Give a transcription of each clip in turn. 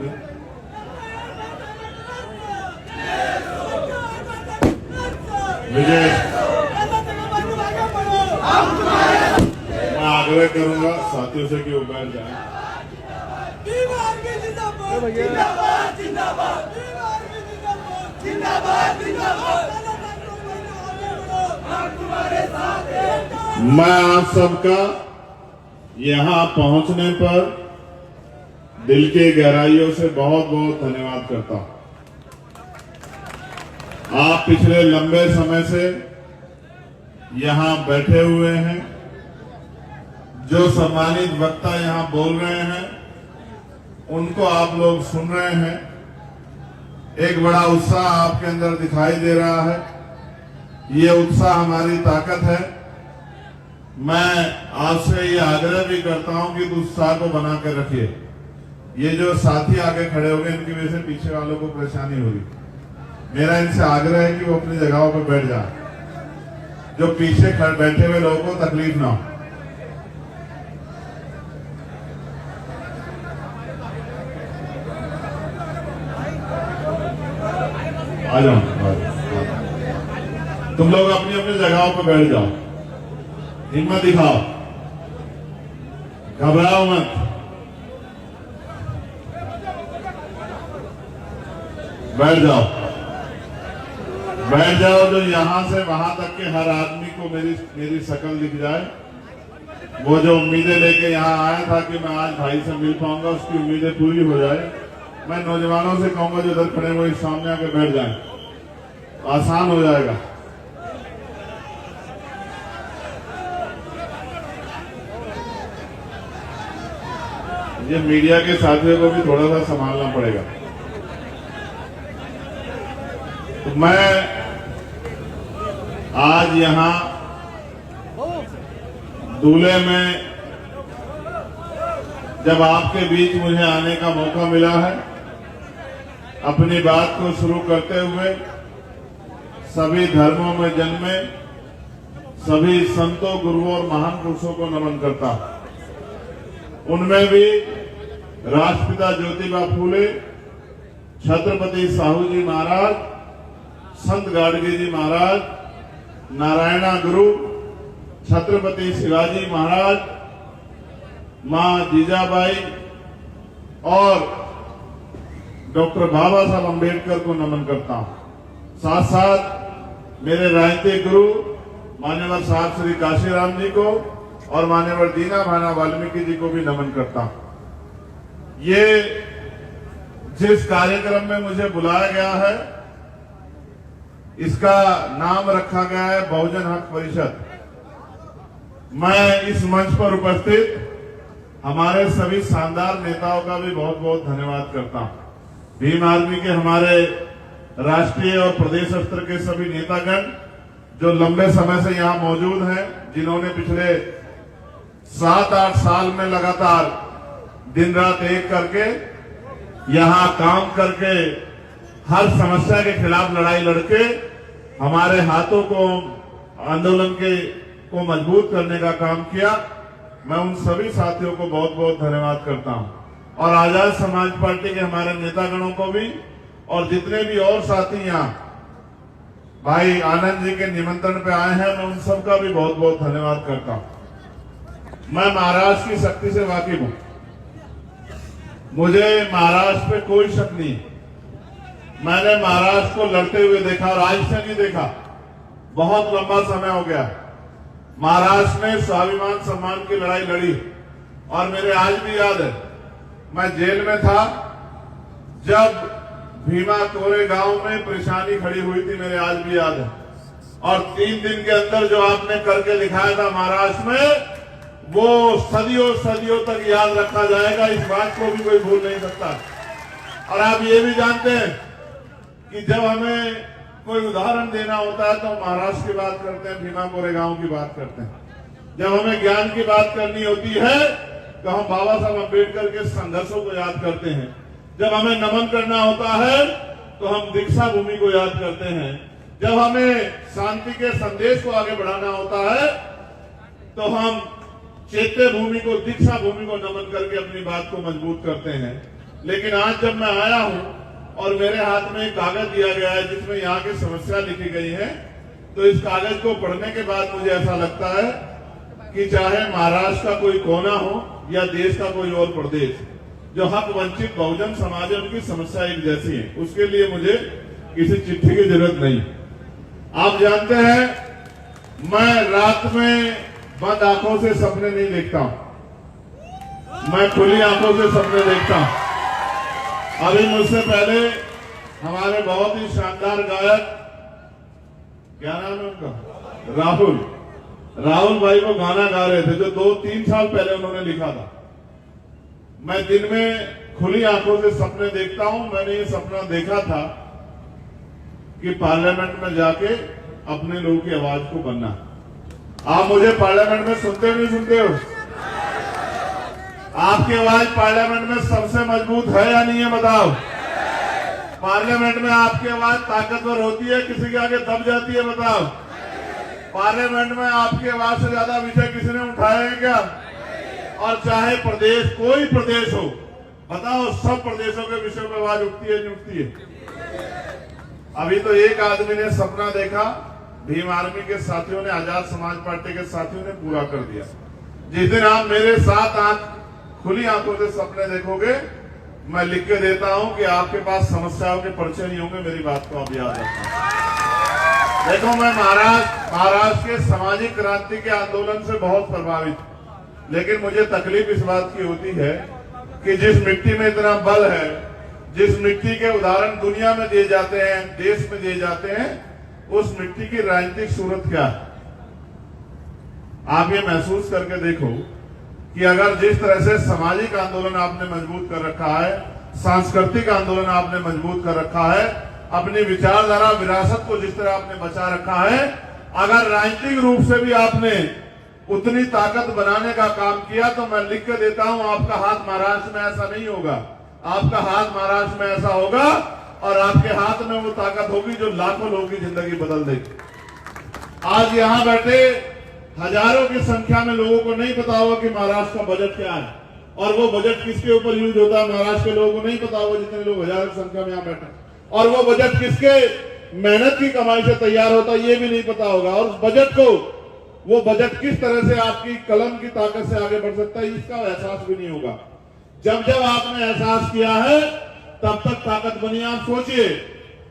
होते। विजय, मैं आग्रह करूंगा साथियों से कि वो बैठ जाए। मैं आप सबका यहाँ पहुंचने पर दिल की गहराइयों से बहुत बहुत धन्यवाद करता हूं। आप पिछले लंबे समय से यहाँ बैठे हुए हैं। जो सम्मानित वक्ता यहाँ बोल रहे हैं उनको आप लोग सुन रहे हैं। एक बड़ा उत्साह आपके अंदर दिखाई दे रहा है। ये उत्साह हमारी ताकत है। मैं आपसे ये आग्रह भी करता हूं कि उत्साह को बना कर रखिए। ये जो साथी आगे खड़े हो गए इनकी वजह से पीछे वालों को परेशानी होगी। मेरा इनसे आग्रह है कि वो अपनी जगहों पर बैठ जाए। जो पीछे बैठे हुए लोगों को तकलीफ ना हो। आ जाओ, तुम लोग अपनी अपनी जगहों पर बैठ जाओ। हिम्मत दिखाओ, घबराओ मत। बैठ जाओ, बैठ जाओ। जो यहां से वहां तक के हर आदमी को मेरी शक्ल दिख जाए। वो जो उम्मीदें लेके यहाँ आया था कि मैं आज भाई से मिल पाऊंगा, उसकी उम्मीदें पूरी हो जाए। मैं नौजवानों से कहूंगा जो इधर खड़े वो इस सामने आके बैठ जाएं, आसान हो जाएगा। ये मीडिया के साथियों को भी थोड़ा सा संभालना पड़ेगा। तो मैं आज यहाँ दूल्हे में जब आपके बीच मुझे आने का मौका मिला है, अपनी बात को शुरू करते हुए सभी धर्मों में जन्मे सभी संतों, गुरुओं और महान पुरुषों को नमन करता हूं। उनमें भी राष्ट्रपिता ज्योतिबा फूले, छत्रपति साहू जी महाराज, संत गाडगे जी महाराज, नारायणा गुरु, छत्रपति शिवाजी महाराज, मां जीजाबाई और डॉक्टर बाबा साहब अम्बेडकर को नमन करता हूं। साथ साथ मेरे राजनीतिक गुरु मान्यवर साहब श्री काशीराम जी को और मान्यवर दीना भाना वाल्मीकि जी को भी नमन करता हूं। ये जिस कार्यक्रम में मुझे बुलाया गया है इसका नाम रखा गया है बहुजन हक परिषद। मैं इस मंच पर उपस्थित हमारे सभी शानदार नेताओं का भी बहुत बहुत धन्यवाद करता हूं। भीम आर्मी के हमारे राष्ट्रीय और प्रदेश स्तर के सभी नेतागण जो लंबे समय से यहां मौजूद हैं, जिन्होंने पिछले 7-8 साल में लगातार दिन रात एक करके यहां काम करके हर समस्या के खिलाफ लड़ाई लड़के हमारे हाथों को आंदोलन को मजबूत करने का काम किया। मैं उन सभी साथियों को बहुत बहुत धन्यवाद करता हूं और आजाद समाज पार्टी के हमारे नेतागणों को भी और जितने भी और साथी यहाँ भाई आनंद जी के निमंत्रण पे आए हैं, मैं उन सबका भी बहुत बहुत धन्यवाद करता हूं। मैं महाराष्ट्र की शक्ति से वाकिफ हूं। मुझे महाराष्ट्र पे कोई शक नहीं। मैंने महाराष्ट्र को लड़ते हुए देखा और आज से नहीं देखा, बहुत लंबा समय हो गया। महाराष्ट्र ने स्वाभिमान सम्मान की लड़ाई लड़ी और मेरे आज भी याद है, मैं जेल में था जब भीमा कोरेगांव में परेशानी खड़ी हुई थी, मेरे आज भी याद है। और 3 दिन के अंदर जो आपने करके दिखाया था महाराष्ट्र में, वो सदियों सदियों तक याद रखा जाएगा। इस बात को भी कोई भूल नहीं सकता। और आप ये भी जानते हैं कि जब हमें कोई उदाहरण देना होता है तो महाराष्ट्र की बात करते हैं, भीमा कोरेगांव की बात करते हैं। जब हमें ज्ञान की बात करनी होती है तो हम बाबा साहब अम्बेडकर के संघर्षों को याद करते हैं। जब हमें नमन करना होता है तो हम दीक्षा भूमि को याद करते हैं। जब हमें शांति के संदेश को आगे बढ़ाना होता है तो हम चैत्य भूमि को, दीक्षा भूमि को नमन करके अपनी बात को मजबूत करते हैं। लेकिन आज जब मैं आया हूं और मेरे हाथ में एक कागज दिया गया है जिसमें यहाँ की समस्या लिखी गई है, तो इस कागज को पढ़ने के बाद मुझे ऐसा लगता है कि चाहे महाराष्ट्र का कोई कोना हो या देश का कोई और प्रदेश, जो हक वंचित बहुजन समाज है उनकी समस्या एक जैसी है। उसके लिए मुझे किसी चिट्ठी की जरूरत नहीं। आप जानते हैं, मैं रात में बंद आंखों से सपने नहीं देखता हूं, मैं खुली आंखों से सपने देखता हूं। अभी मुझसे पहले हमारे बहुत ही शानदार गायक, क्या नाम है उनका, राहुल भाई वो गाना गा रहे थे जो 2-3 साल पहले उन्होंने लिखा था। मैं दिन में खुली आंखों से सपने देखता हूं। मैंने ये सपना देखा था कि पार्लियामेंट में जाके अपने लोगों की आवाज को बनना। आप मुझे पार्लियामेंट में सुनते नहीं सुनते हो? आपकी आवाज पार्लियामेंट में सबसे मजबूत है या नहीं है, बताओ? पार्लियामेंट में आपकी आवाज ताकतवर होती है, किसी के आगे दब जाती है, बताओ? पार्लियामेंट में आपकी आवाज से ज्यादा विषय किसी ने उठाए हैं क्या? और चाहे प्रदेश, कोई प्रदेश हो, बताओ, सब प्रदेशों के विषय पर आवाज उठती है नहीं उठती है? अभी तो एक आदमी ने सपना देखा, भीम आर्मी के साथियों ने, आजाद समाज पार्टी के साथियों ने पूरा कर दिया। जिस दिन आप मेरे साथ खुली आंखों से सपने देखोगे, मैं लिख के देता हूं कि आपके पास समस्याओं के परिचय नहीं होंगे। मेरी बात को आप याद रखना। देखो, मैं महाराष्ट्र के सामाजिक क्रांति के आंदोलन से बहुत प्रभावित, लेकिन मुझे तकलीफ इस बात की होती है कि जिस मिट्टी में इतना बल है, जिस मिट्टी के उदाहरण दुनिया में दिए जाते हैं, देश में दिए जाते हैं, उस मिट्टी की राजनीतिक सूरत क्या है? आप ये महसूस करके देखो कि अगर जिस तरह से सामाजिक आंदोलन आपने मजबूत कर रखा है, सांस्कृतिक आंदोलन आपने मजबूत कर रखा है, अपनी विचारधारा विरासत को जिस तरह आपने बचा रखा है, अगर राजनीतिक रूप से भी आपने उतनी ताकत बनाने का काम किया, तो मैं लिख के देता हूं, आपका हाथ महाराष्ट्र में ऐसा नहीं होगा। आपका हाथ महाराष्ट्र में ऐसा होगा और आपके हाथ में वो ताकत होगी जो लाखों लोगों की जिंदगी बदल देगी। आज यहां बैठे हजारों की संख्या में लोगों को नहीं पता होगा कि महाराष्ट्र का बजट क्या है और वो बजट किसके ऊपर यूज होता है। महाराष्ट्र के लोगों को नहीं पता होगा, जितने लोग हजारों की संख्या में यहां बैठे, और वो बजट किसके मेहनत की कमाई से तैयार होता है ये भी नहीं पता होगा। और उस बजट को, वो बजट किस तरह से आपकी कलम की ताकत से आगे बढ़ सकता है, इसका एहसास भी नहीं होगा। जब जब आपने एहसास किया है, तब तक ताकत बनी। आप सोचिए,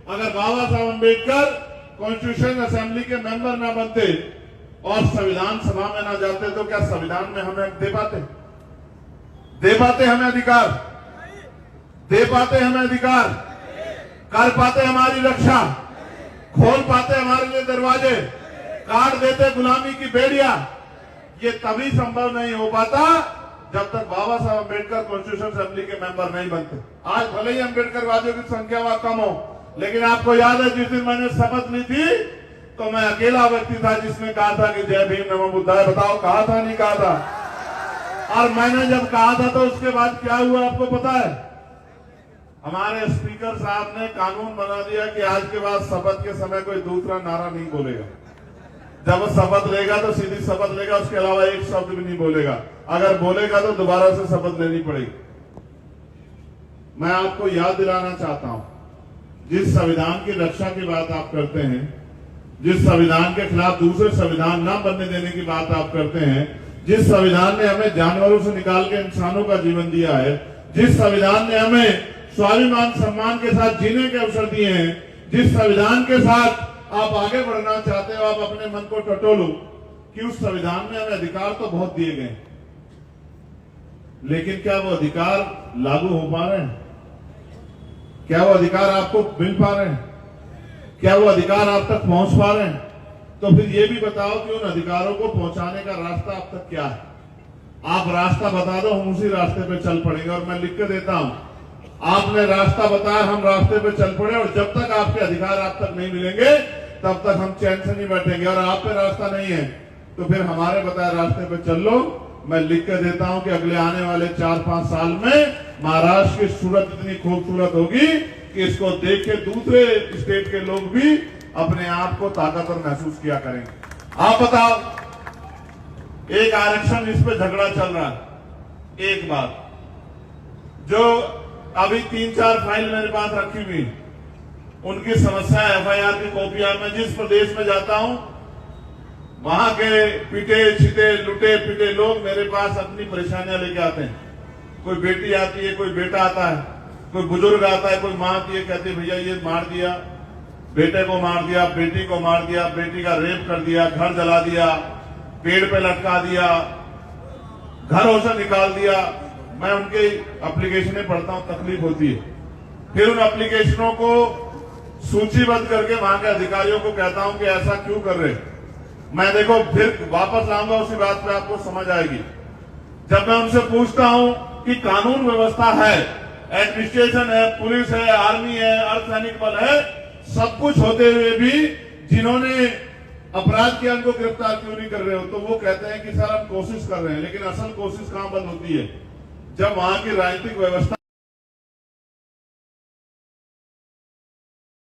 अगर बाबा साहब अम्बेडकर कॉन्स्टिट्यूशन असेंबली के मेंबर ना बनते और संविधान सभा में ना जाते, तो क्या संविधान में हमें दे पाते हमें अधिकार? दे पाते हमें अधिकार? कर पाते हमारी रक्षा? खोल पाते हमारे लिए दरवाजे? काट देते गुलामी की बेड़ियां? ये तभी संभव नहीं हो पाता जब तक बाबा साहब अम्बेडकर कॉन्स्टिट्यूशन असेंबली के मेंबर नहीं बनते। आज भले ही अम्बेडकरवादियों की संख्या वहां कम हो, लेकिन आपको याद है जिस दिन मैंने शपथ ली थी, तो मैं अकेला व्यक्ति था जिसने कहा था कि जय भीम नमो बुद्धाय। बताओ, कहा था नहीं कहा था? और मैंने जब कहा था तो उसके बाद क्या हुआ आपको पता है? हमारे स्पीकर साहब ने कानून बना दिया कि आज के बाद शपथ के समय कोई दूसरा नारा नहीं बोलेगा। जब शपथ लेगा तो सीधी शपथ लेगा, उसके अलावा एक शब्द भी नहीं बोलेगा। अगर बोलेगा तो दोबारा से शपथ लेनी पड़ेगी। मैं आपको याद दिलाना चाहता हूं, जिस संविधान की रक्षा की बात आप करते हैं, जिस संविधान के खिलाफ दूसरे संविधान न बनने देने की बात आप करते हैं, जिस संविधान ने हमें जानवरों से निकाल के इंसानों का जीवन दिया है, जिस संविधान ने हमें स्वाभिमान सम्मान के साथ जीने के अवसर दिए हैं, जिस संविधान के साथ आप आगे बढ़ना चाहते हो, आप अपने मन को टटोलो कि उस संविधान में हमें अधिकार तो बहुत दिए गए, लेकिन क्या वो अधिकार लागू हो पा रहे हैं? क्या वो अधिकार आपको मिल पा रहे हैं? क्या वो अधिकार आप तक पहुंच पा रहे हैं? तो फिर ये भी बताओ कि उन अधिकारों को पहुंचाने का रास्ता अब तक क्या है? आप रास्ता बता दो, हम उसी रास्ते पे चल पड़ेंगे। और मैं लिख के देता हूं, आपने रास्ता बताया, हम रास्ते पे चल पड़े, और जब तक आपके अधिकार आप तक नहीं मिलेंगे तब तक हम चैन से नहीं बैठेंगे। और आप पे रास्ता नहीं है तो फिर हमारे बताए रास्ते पे चल लो। मैं लिख के देता हूं कि अगले आने वाले 4-5 साल में महाराष्ट्र की सूरत इतनी खूबसूरत होगी कि इसको देख के दूसरे स्टेट के लोग भी अपने आप को ताकतवर महसूस किया करेंगे। आप बताओ, एक आरक्षण, इस पे झगड़ा चल रहा है। एक बात, जो अभी 3-4 फाइल मेरे पास रखी हुई, उनकी समस्या एफआईआर की कॉपियां, मैं जिस प्रदेश में जाता हूं वहां के पिटे छिटे लुटे पिटे लोग मेरे पास अपनी परेशानियां लेके आते हैं। कोई बेटी आती है, कोई बेटा आता है, कोई बुजुर्ग आता है, कोई मां आती है, कहती है भैया ये मार दिया, बेटे को मार दिया, बेटी को मार दिया, बेटी का रेप कर दिया, घर जला दिया, पेड़ पे लटका दिया, घरों से निकाल दिया। मैं उनके एप्लीकेशनें पढ़ता हूं, तकलीफ होती है। फिर उन एप्लीकेशनों को सूचीबद्ध करके वहां के अधिकारियों को कहता हूं कि ऐसा क्यों कर रहे। मैं देखो फिर वापस लाऊंगा उसी बात पे, आपको समझ आएगी। जब मैं उनसे पूछता हूं कि कानून व्यवस्था है, एडमिनिस्ट्रेशन है, पुलिस है, आर्मी है, अर्धसैनिक बल है, सब कुछ होते हुए भी जिन्होंने अपराध किया उनको गिरफ्तार क्यों नहीं कर रहे हो, तो वो कहते हैं कि सर हम कोशिश कर रहे हैं। लेकिन असल कोशिश कहां बंद होती है, जब वहां की राजनीतिक व्यवस्था